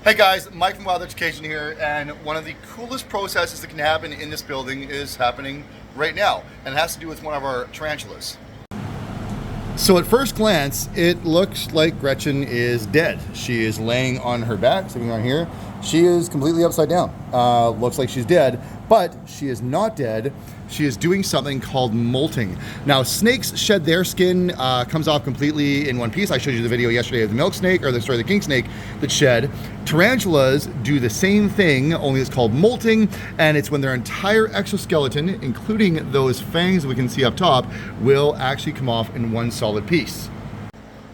Hey guys, Mike from Wild Education here, and one of the coolest processes that can happen in this building is happening right now, and it has to do with one of our tarantulas. So at first glance, it looks like Gretchen is dead. She is laying on her back, sitting on here. She is completely upside down. Looks like she's dead, but she is not dead. She is doing something called molting. Now, snakes shed their skin, comes off completely in one piece. I showed you the video yesterday of the milk snake, or the king snake that shed. Tarantulas do the same thing, only it's called molting, and it's when their entire exoskeleton, including those fangs we can see up top, will actually come off in one solid piece.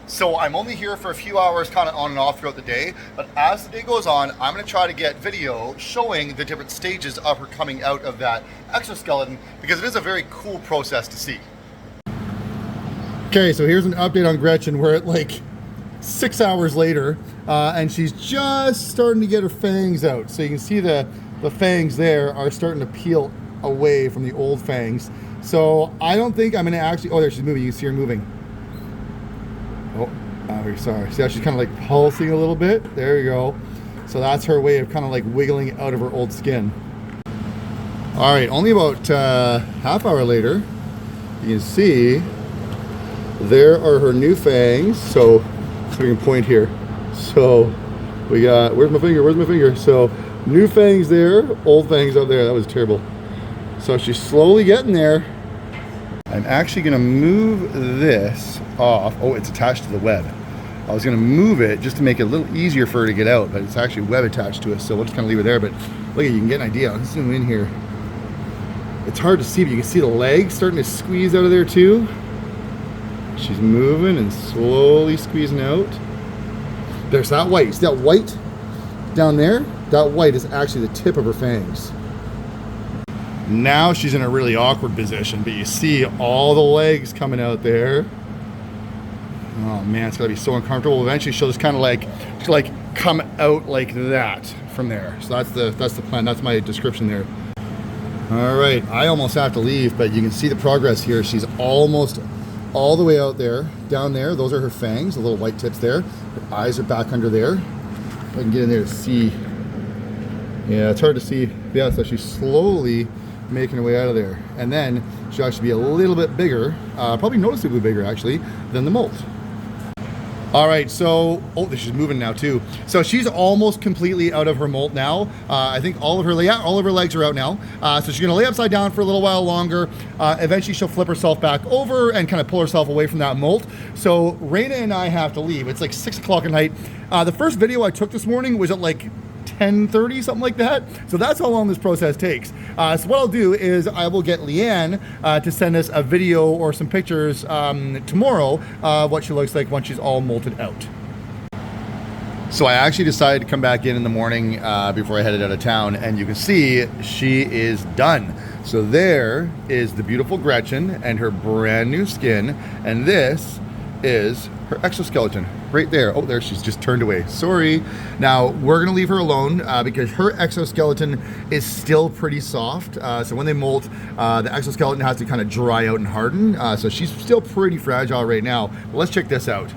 So I'm only here for a few hours, kind of on and off throughout the day, but as the day goes on, I'm going to try to get video showing the different stages of her coming out of that exoskeleton, because it is a very cool process to see. Okay, so here's an update on Gretchen. We're at like 6 hours later, and she's just starting to get her fangs out. So you can see the fangs there are starting to peel away from the old fangs. So I don't think I'm going to actually, oh, there she's moving. You can see her moving. Oh, sorry. See how she's kind of like pulsing a little bit? There you go. So that's her way of kind of like wiggling out of her old skin. All right, only about half hour later, you can see there are her new fangs. So we can point here. So we got, where's my finger? Where's my finger? So new fangs there, old fangs out there. That was terrible. So she's slowly getting there. I'm actually going to move this off. Oh, it's attached to the web. I was going to move it just to make it a little easier for her to get out, but it's actually web attached to it, so we'll just kind of leave it there. But look, you can get an idea. Let's zoom in here. It's hard to see, but you can see the legs starting to squeeze out of there too. She's moving and slowly squeezing out. There's that white. See that white down there? That white is actually the tip of her fangs. Now she's in a really awkward position, but you see all the legs coming out there. Oh man, it's gotta be so uncomfortable. Eventually she'll just kind of like come out like that from there. So that's the plan. That's my description there. All right, I almost have to leave, but you can see the progress here. She's almost all the way out there. Down there, those are her fangs, the little white tips there. Her eyes are back under there. If I can get in there to see. Yeah, it's hard to see. Yeah, so she's slowly making her way out of there, and then she'll actually be a little bit bigger, probably noticeably bigger actually, than the molt. All right, so she's moving now too. So she's almost completely out of her molt now. I think all of her legs are out now. So she's gonna lay upside down for a little while longer. Eventually she'll flip herself back over and kind of pull herself away from that molt. So Raina and I have to leave. It's like 6 o'clock at night. The first video I took this morning was at like 10:30, something like that. So that's how long this process takes. So what I'll do is I will get Leanne to send us a video or some pictures tomorrow of what she looks like once she's all molted out. So I actually decided to come back in the morning before I headed out of town, and you can see she is done. So there is the beautiful Gretchen and her brand new skin, and this is her exoskeleton right there. Oh, there, she's just turned away. Sorry. Now we're gonna leave her alone because her exoskeleton is still pretty soft. So when they molt, the exoskeleton has to kind of dry out and harden. So she's still pretty fragile right now. But let's check this out.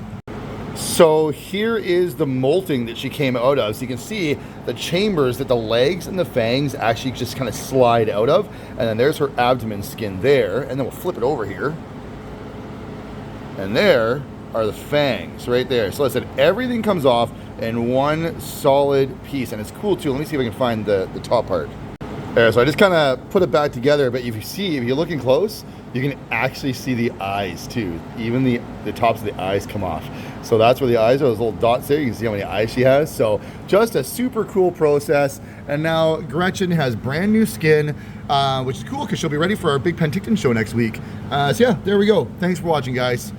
So here is the molting that she came out of. So you can see the chambers that the legs and the fangs actually just kind of slide out of. And then there's her abdomen skin there. And then we'll flip it over here. And there are the fangs right there. So like I said, everything comes off in one solid piece, and it's cool too. Let me see if I can find the top part. There, so I just kind of put it back together, but if you're looking close, you can actually see the eyes too. Even the tops of the eyes come off. So that's where the eyes are, those little dots there. You can see how many eyes she has. So just a super cool process. And now Gretchen has brand new skin, which is cool because she'll be ready for our big Penticton show next week. So yeah, there we go. Thanks for watching, guys.